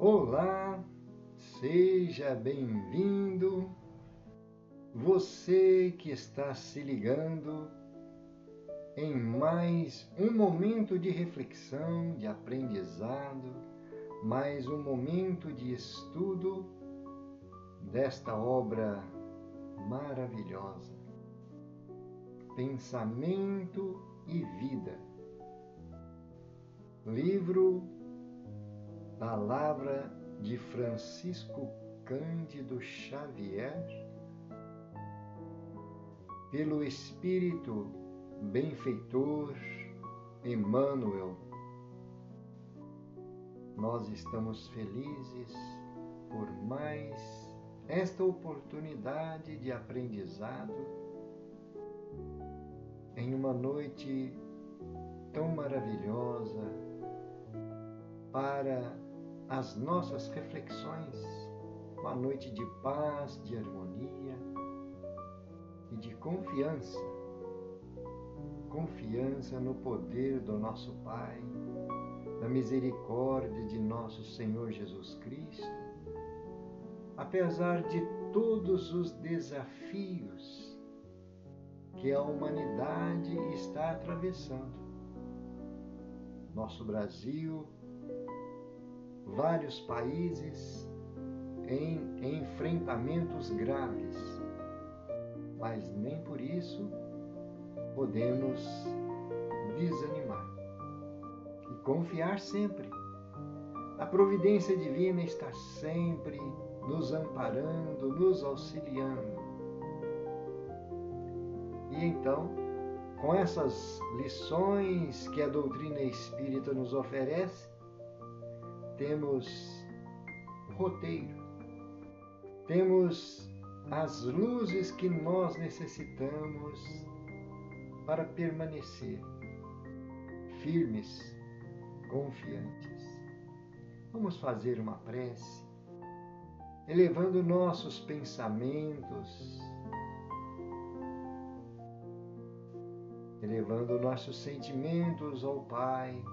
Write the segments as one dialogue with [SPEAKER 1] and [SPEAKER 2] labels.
[SPEAKER 1] Olá, seja bem-vindo, você que está se ligando em mais um momento de reflexão, de aprendizado, mais um momento de estudo desta obra maravilhosa, Pensamento e Vida. Livro Palavra de Francisco Cândido Xavier, pelo Espírito Benfeitor Emmanuel. Nós estamos felizes por mais esta oportunidade de aprendizado em uma noite tão maravilhosa para as nossas reflexões, uma noite de paz, de harmonia e de confiança. Confiança no poder do nosso Pai, na misericórdia de nosso Senhor Jesus Cristo, apesar de todos os desafios que a humanidade está atravessando. Nosso Brasil, vários países em enfrentamentos graves, mas nem por isso podemos desanimar e confiar sempre. A providência divina está sempre nos amparando, nos auxiliando. E então, com essas lições que a doutrina espírita nos oferece, temos roteiro, temos as luzes que nós necessitamos para permanecer firmes, confiantes. Vamos fazer uma prece, elevando nossos pensamentos, elevando nossos sentimentos ao Pai,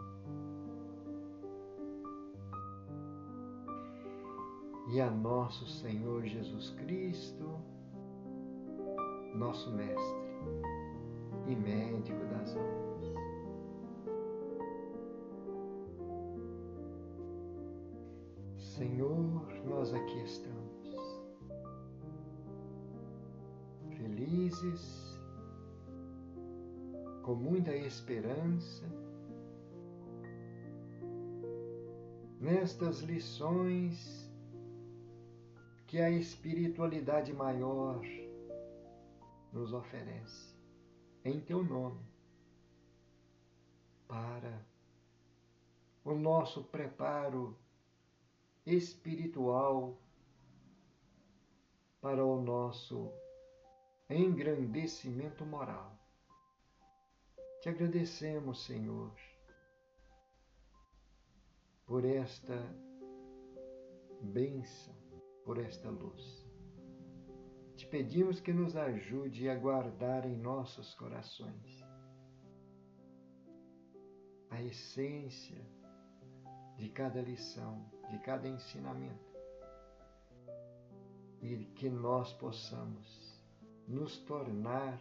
[SPEAKER 1] e a nosso Senhor Jesus Cristo, nosso Mestre e Médico das almas. Senhor, nós aqui estamos, felizes, com muita esperança, nestas lições que a espiritualidade maior nos oferece, em Teu nome, para o nosso preparo espiritual, para o nosso engrandecimento moral. Te agradecemos, Senhor, por esta bênção, por esta luz. Te pedimos que nos ajude a guardar em nossos corações a essência de cada lição, de cada ensinamento, e que nós possamos nos tornar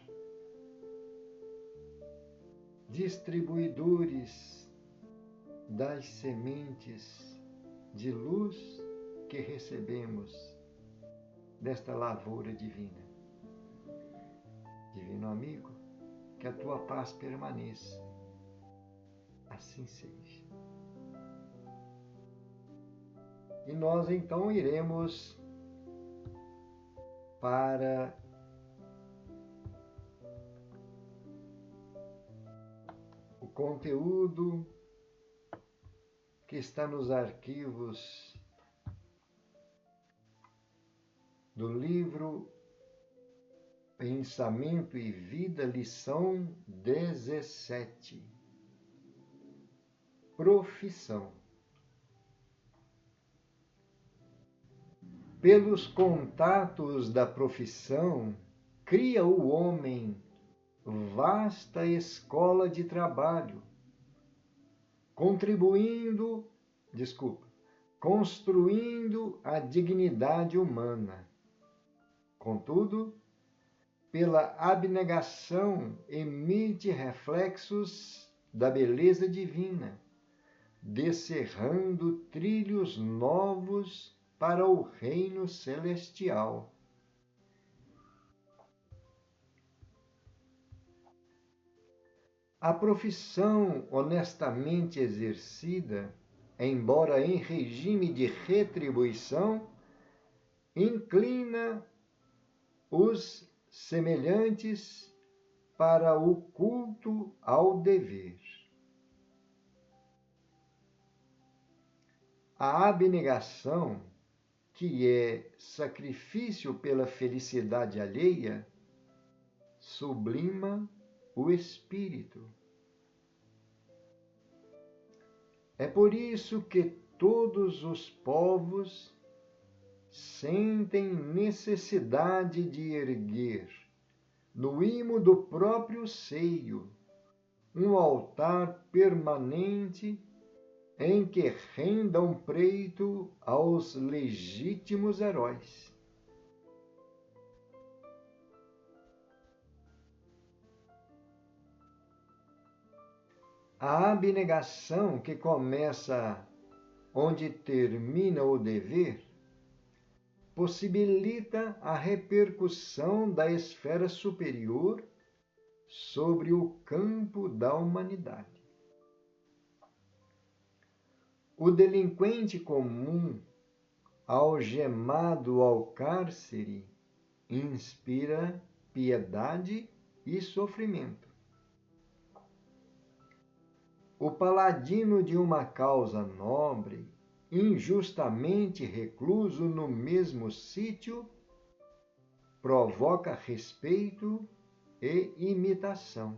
[SPEAKER 1] distribuidores das sementes de luz que recebemos desta lavoura divina. Divino amigo, que a Tua paz permaneça. Assim seja. E nós então iremos para o conteúdo que está nos arquivos do livro Pensamento e Vida, lição 17. Profissão. Pelos contatos da profissão, cria o homem vasta escola de trabalho, contribuindo construindo a dignidade humana. Contudo, pela abnegação emite reflexos da beleza divina, descerrando trilhos novos para o reino celestial. A profissão honestamente exercida, embora em regime de retribuição, inclina os semelhantes para o culto ao dever. A abnegação, que é sacrifício pela felicidade alheia, sublima o espírito. É por isso que todos os povos sentem necessidade de erguer, no imo do próprio seio, um altar permanente em que rendam preito aos legítimos heróis. A abnegação que começa onde termina o dever possibilita a repercussão da esfera superior sobre o campo da humanidade. O delinquente comum, algemado ao cárcere, inspira piedade e sofrimento. O paladino de uma causa nobre, injustamente recluso no mesmo sítio, provoca respeito e imitação.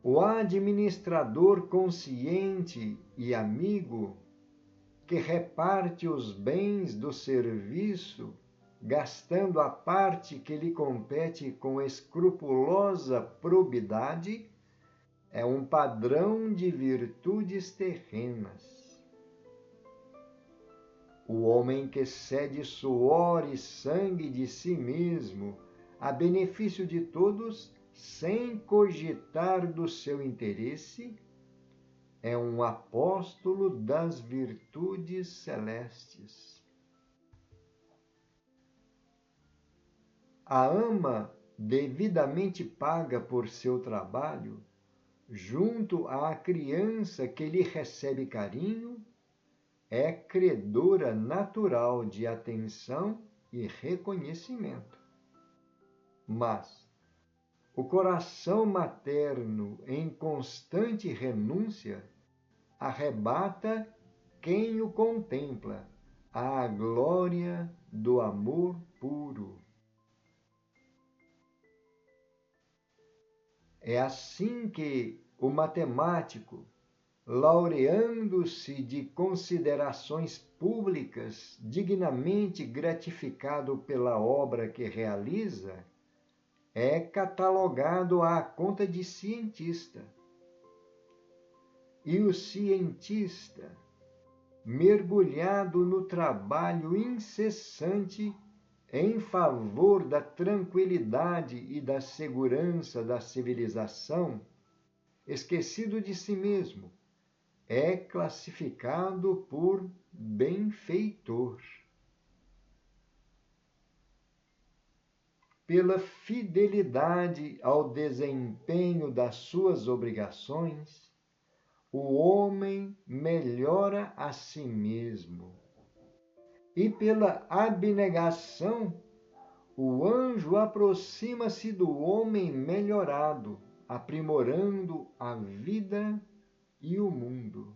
[SPEAKER 1] O administrador consciente e amigo, que reparte os bens do serviço, gastando a parte que lhe compete com escrupulosa probidade, é um padrão de virtudes terrenas. O homem que cede suor e sangue de si mesmo a benefício de todos, sem cogitar do seu interesse, é um apóstolo das virtudes celestes. A ama devidamente paga por seu trabalho, junto à criança que lhe recebe carinho, é credora natural de atenção e reconhecimento. Mas o coração materno em constante renúncia arrebata quem o contempla à glória do amor puro. É assim que o matemático, laureando-se de considerações públicas, dignamente gratificado pela obra que realiza, é catalogado à conta de cientista. E o cientista, mergulhado no trabalho incessante em favor da tranquilidade e da segurança da civilização, esquecido de si mesmo, é classificado por benfeitor. Pela fidelidade ao desempenho das suas obrigações, o homem melhora a si mesmo. E pela abnegação, o anjo aproxima-se do homem melhorado, aprimorando a vida e o mundo.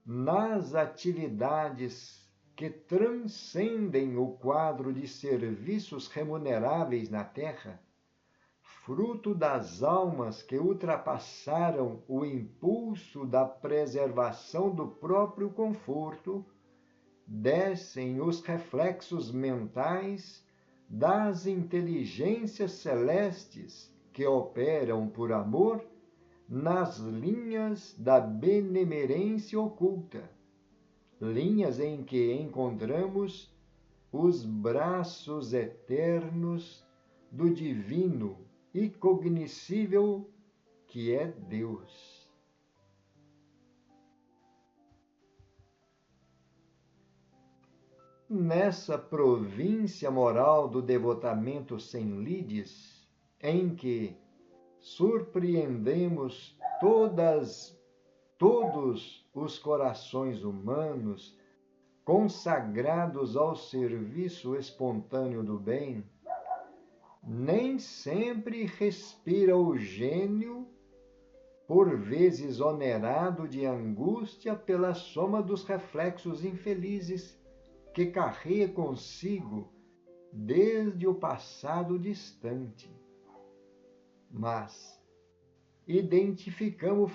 [SPEAKER 1] Nas atividades que transcendem o quadro de serviços remuneráveis na terra, fruto das almas que ultrapassaram o impulso da preservação do próprio conforto, descem os reflexos mentais das inteligências celestes que operam por amor nas linhas da benemerência oculta, linhas em que encontramos os braços eternos do divino e cognoscível que é Deus. Nessa província moral do devotamento sem lides, em que surpreendemos todos os corações humanos consagrados ao serviço espontâneo do bem, nem sempre respira o gênio, por vezes onerado de angústia pela soma dos reflexos infelizes que carrega consigo desde o passado distante. Mas identificamos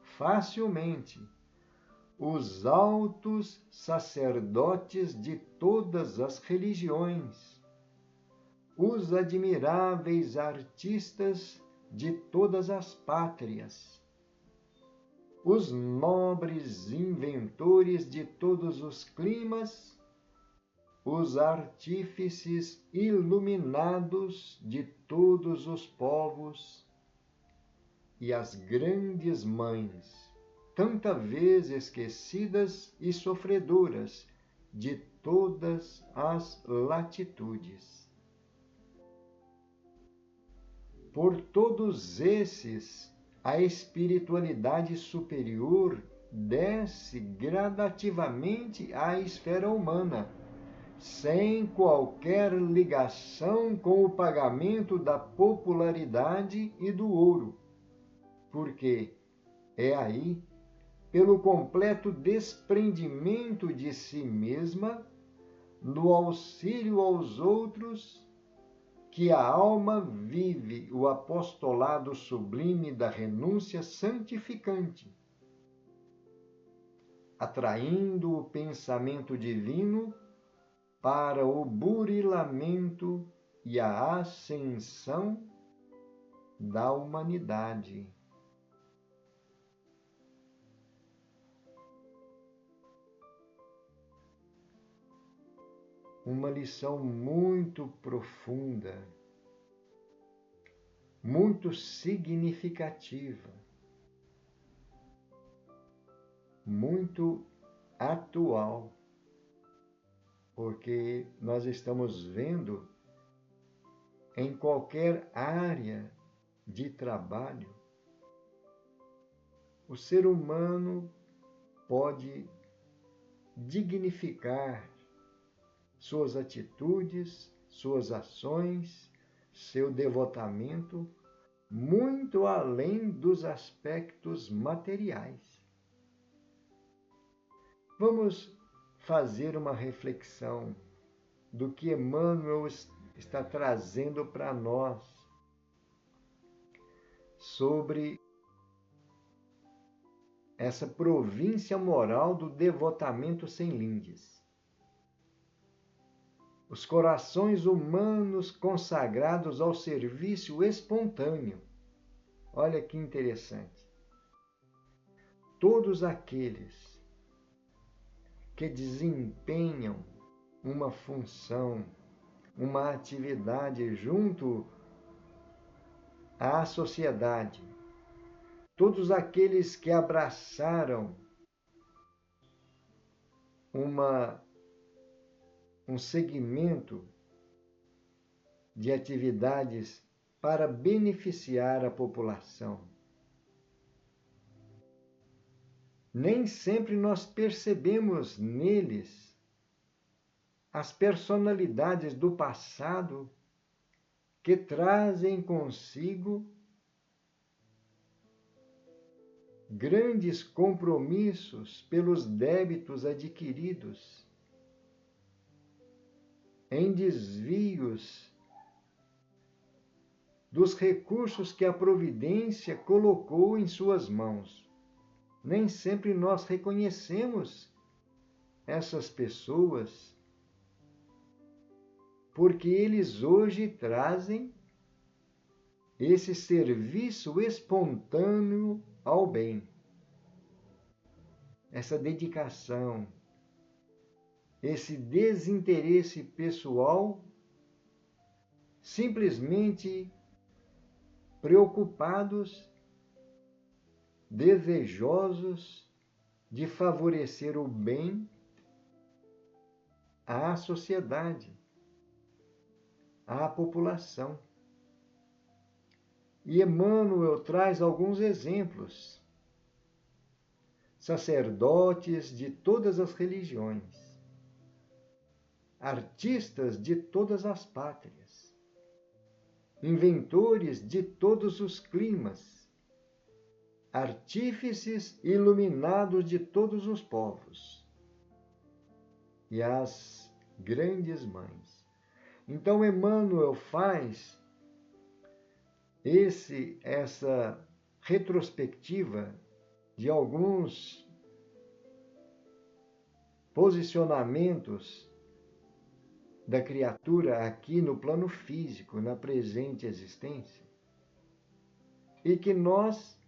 [SPEAKER 1] facilmente os altos sacerdotes de todas as religiões, os admiráveis artistas de todas as pátrias, os nobres inventores de todos os climas, os artífices iluminados de todos os povos e as grandes mães, tanta vez esquecidas e sofredoras de todas as latitudes. Por todos esses, a espiritualidade superior desce gradativamente à esfera humana, sem qualquer ligação com o pagamento da popularidade e do ouro, porque é aí, pelo completo desprendimento de si mesma, no auxílio aos outros, que a alma vive o apostolado sublime da renúncia santificante, atraindo o pensamento divino para o burilamento e a ascensão da humanidade. Uma lição muito profunda, muito significativa, muito atual, porque nós estamos vendo em qualquer área de trabalho, o ser humano pode dignificar suas atitudes, suas ações, seu devotamento, muito além dos aspectos materiais. Vamos fazer uma reflexão do que Emmanuel está trazendo para nós sobre essa província moral do devotamento sem lindes. Os corações humanos consagrados ao serviço espontâneo. Olha que interessante. Todos aqueles que desempenham uma função, uma atividade junto à sociedade, todos aqueles que abraçaram um segmento de atividades para beneficiar a população. Nem sempre nós percebemos neles as personalidades do passado que trazem consigo grandes compromissos pelos débitos adquiridos, em desvios dos recursos que a providência colocou em suas mãos. Nem sempre nós reconhecemos essas pessoas, porque eles hoje trazem esse serviço espontâneo ao bem, essa dedicação, esse desinteresse pessoal, simplesmente preocupados, desejosos de favorecer o bem à sociedade, à população. E Emmanuel traz alguns exemplos. Sacerdotes de todas as religiões, artistas de todas as pátrias, inventores de todos os climas, artífices iluminados de todos os povos, e as grandes mães. Então Emmanuel faz essa retrospectiva de alguns posicionamentos da criatura aqui no plano físico, na presente existência, e que nós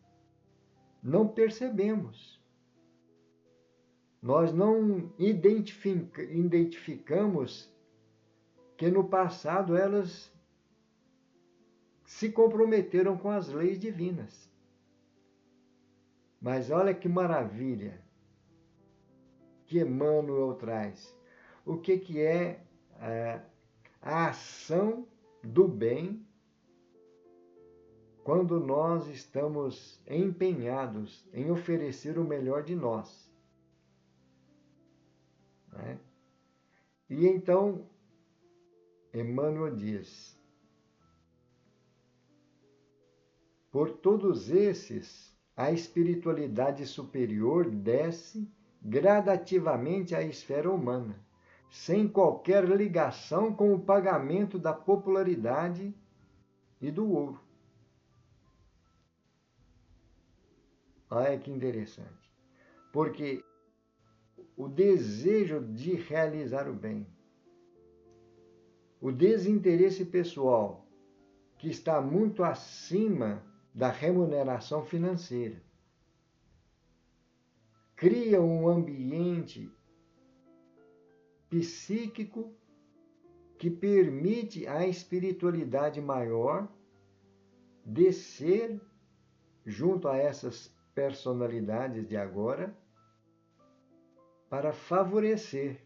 [SPEAKER 1] não percebemos. Nós não identificamos que no passado elas se comprometeram com as leis divinas. Mas olha que maravilha que Emmanuel traz. O que é a ação do bem quando nós estamos empenhados em oferecer o melhor de nós. Né? E então, Emmanuel diz: por todos esses, a espiritualidade superior desce gradativamente à esfera humana, sem qualquer ligação com o pagamento da popularidade e do ouro. Olha que interessante. Porque o desejo de realizar o bem, o desinteresse pessoal, que está muito acima da remuneração financeira, cria um ambiente psíquico que permite à espiritualidade maior descer junto a essas personalidades de agora para favorecer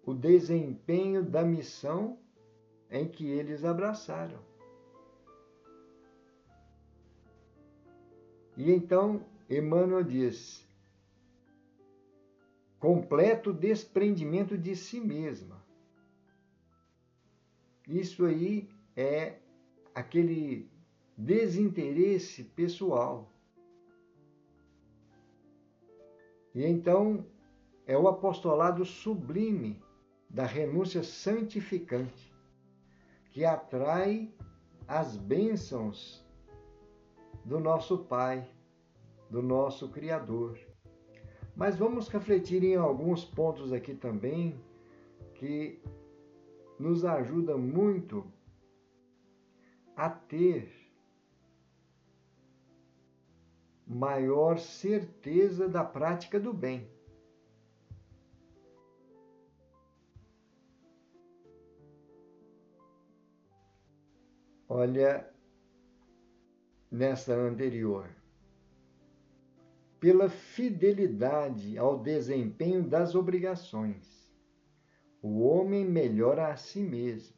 [SPEAKER 1] o desempenho da missão em que eles abraçaram. E então Emmanuel diz: completo desprendimento de si mesma. Isso aí é aquele desinteresse pessoal. E então é o apostolado sublime da renúncia santificante, que atrai as bênçãos do nosso Pai, do nosso Criador. Mas vamos refletir em alguns pontos aqui também que nos ajuda muito a ter maior certeza da prática do bem. Olha, nessa anterior, pela fidelidade ao desempenho das obrigações, o homem melhora a si mesmo.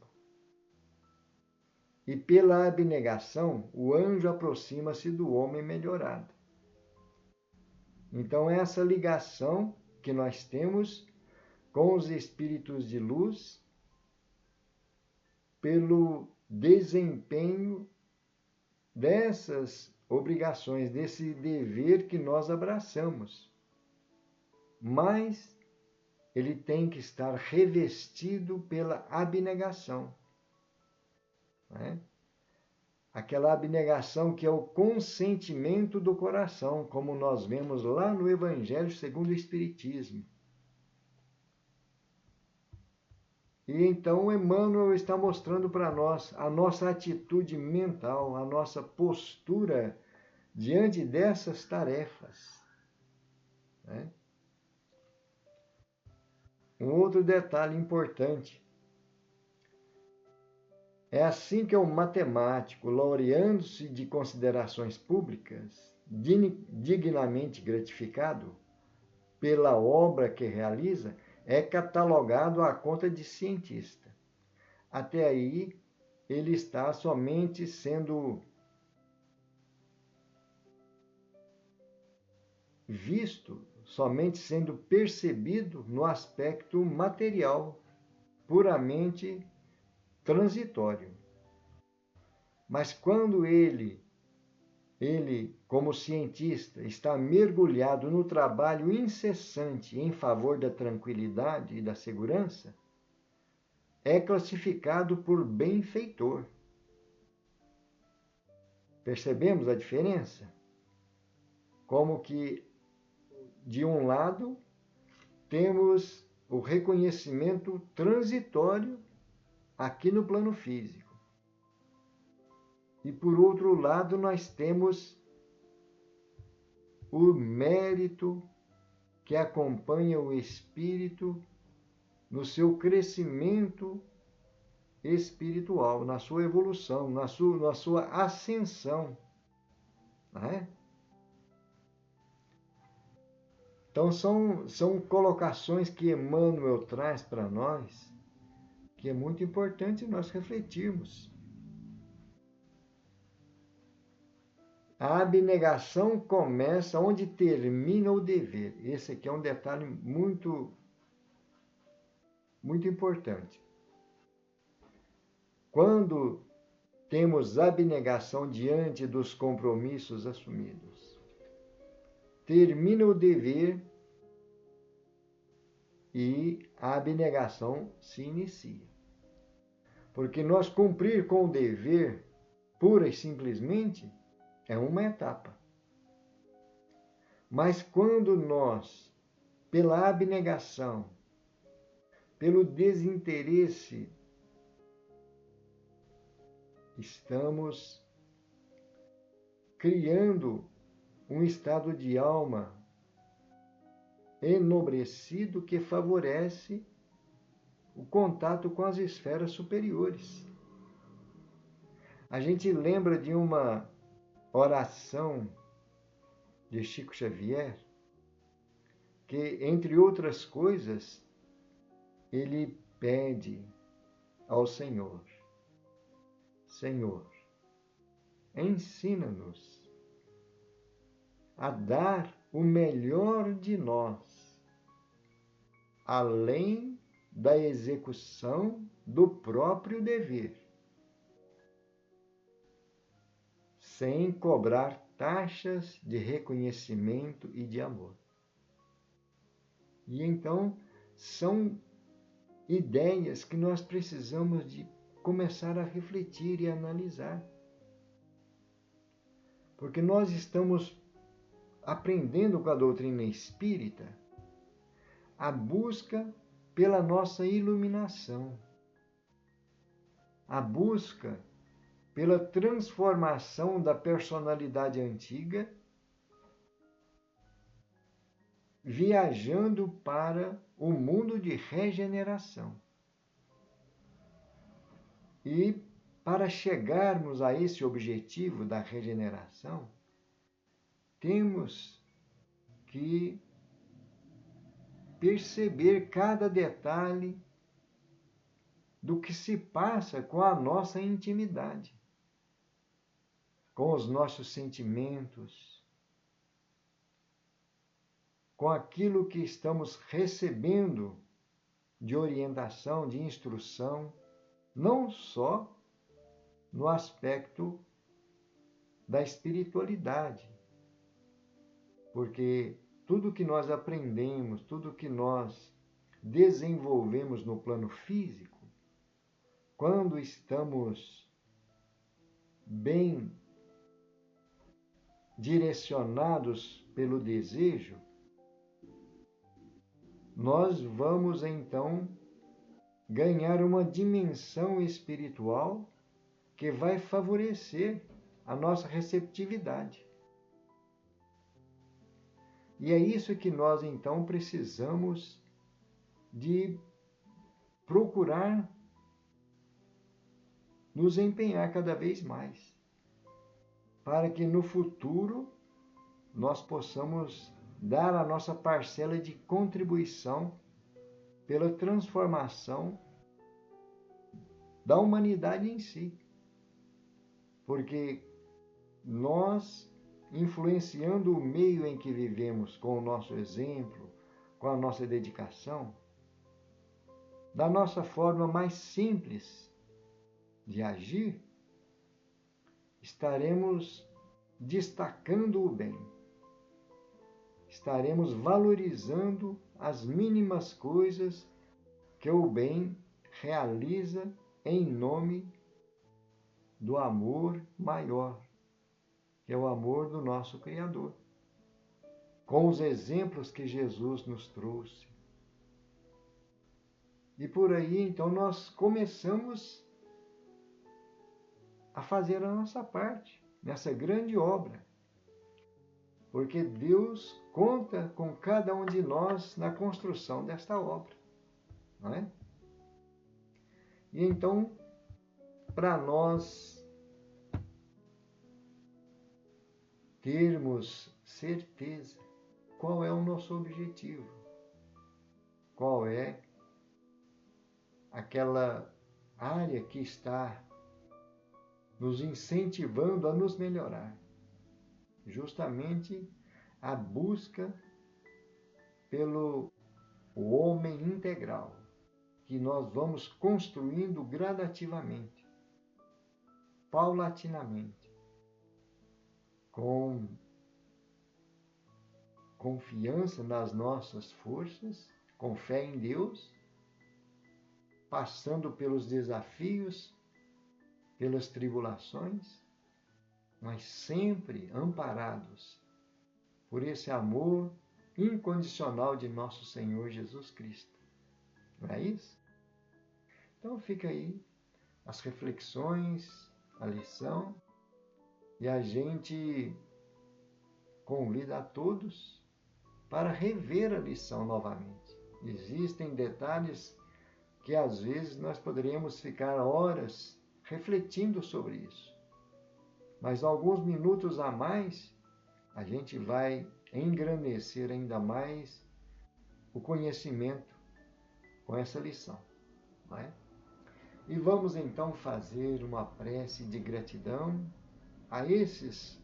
[SPEAKER 1] E pela abnegação, o anjo aproxima-se do homem melhorado. Então, essa ligação que nós temos com os espíritos de luz, pelo desempenho dessas obrigações, desse dever que nós abraçamos. Mas ele tem que estar revestido pela abnegação. Né? Aquela abnegação que é o consentimento do coração, como nós vemos lá no Evangelho segundo o Espiritismo. E então Emmanuel está mostrando para nós a nossa atitude mental, a nossa postura diante dessas tarefas, né? Um outro detalhe importante. É assim que o matemático, laureando-se de considerações públicas, dignamente gratificado pela obra que realiza, é catalogado à conta de cientista. Até aí, ele está somente sendo visto, somente sendo percebido no aspecto material, puramente transitório. Mas quando ele, como cientista, está mergulhado no trabalho incessante em favor da tranquilidade e da segurança, é classificado por benfeitor. Percebemos a diferença? Como que, de um lado, temos o reconhecimento transitório aqui no plano físico. E, por outro lado, nós temos o mérito que acompanha o espírito no seu crescimento espiritual, na sua evolução, na sua ascensão. Né? Então, são colocações que Emmanuel traz para nós, que é muito importante nós refletirmos. A abnegação começa onde termina o dever. Esse aqui é um detalhe muito, muito importante. Quando temos abnegação diante dos compromissos assumidos, termina o dever e a abnegação se inicia. Porque nós cumprir com o dever, pura e simplesmente, é uma etapa. Mas quando nós, pela abnegação, pelo desinteresse, estamos criando um estado de alma enobrecido que favorece o contato com as esferas superiores. A gente lembra de uma oração de Chico Xavier, que, entre outras coisas, ele pede ao Senhor: Senhor, ensina-nos a dar o melhor de nós, além da execução do próprio dever, sem cobrar taxas de reconhecimento e de amor. E então são ideias que nós precisamos de começar a refletir e analisar. Porque nós estamos aprendendo com a doutrina espírita a busca pela nossa iluminação, a busca pela transformação da personalidade antiga, viajando para o mundo de regeneração. E para chegarmos a esse objetivo da regeneração, temos que perceber cada detalhe do que se passa com a nossa intimidade, com os nossos sentimentos, com aquilo que estamos recebendo de orientação, de instrução, não só no aspecto da espiritualidade, porque tudo que nós aprendemos, tudo que nós desenvolvemos no plano físico, quando estamos bem direcionados pelo desejo, nós vamos então ganhar uma dimensão espiritual que vai favorecer a nossa receptividade. E é isso que nós, então, precisamos de procurar nos empenhar cada vez mais, para que no futuro nós possamos dar a nossa parcela de contribuição pela transformação da humanidade em si. Porque nós, influenciando o meio em que vivemos com o nosso exemplo, com a nossa dedicação, da nossa forma mais simples de agir, estaremos destacando o bem. Estaremos valorizando as mínimas coisas que o bem realiza em nome do amor maior, que é o amor do nosso Criador, com os exemplos que Jesus nos trouxe. E por aí, então, nós começamos a fazer a nossa parte nessa grande obra, porque Deus conta com cada um de nós na construção desta obra, não é? E então, para nós termos certeza qual é o nosso objetivo, qual é aquela área que está nos incentivando a nos melhorar, justamente a busca pelo homem integral, que nós vamos construindo gradativamente, paulatinamente, com confiança nas nossas forças, com fé em Deus, passando pelos desafios, pelas tribulações, mas sempre amparados por esse amor incondicional de nosso Senhor Jesus Cristo. Não é isso? Então fica aí as reflexões, a lição, e a gente convida a todos para rever a lição novamente. Existem detalhes que às vezes nós poderíamos ficar horas refletindo sobre isso. Mas alguns minutos a mais, a gente vai engrandecer ainda mais o conhecimento com essa lição, não é? E vamos então fazer uma prece de gratidão a esses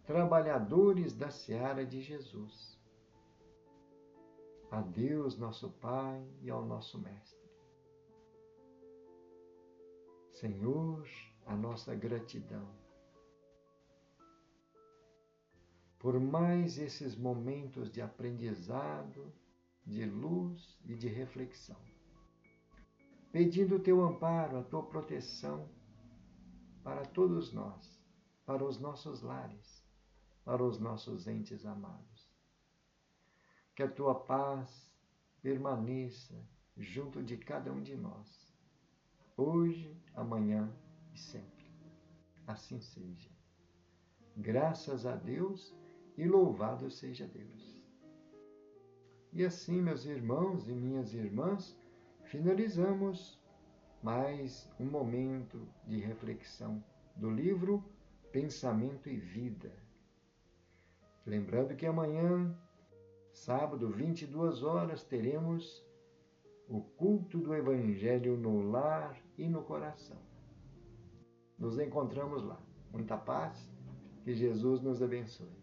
[SPEAKER 1] trabalhadores da seara de Jesus. A Deus, nosso Pai, e ao nosso Mestre. Senhor, a nossa gratidão por mais esses momentos de aprendizado, de luz e de reflexão. Pedindo o teu amparo, a tua proteção para todos nós, para os nossos lares, para os nossos entes amados. Que a tua paz permaneça junto de cada um de nós, hoje, amanhã e sempre. Assim seja. Graças a Deus e louvado seja Deus. E assim, meus irmãos e minhas irmãs, finalizamos mais um momento de reflexão do livro Pensamento e Vida. Lembrando que amanhã, sábado, 22 horas, teremos o culto do Evangelho no lar e no coração. Nos encontramos lá. Muita paz, que Jesus nos abençoe.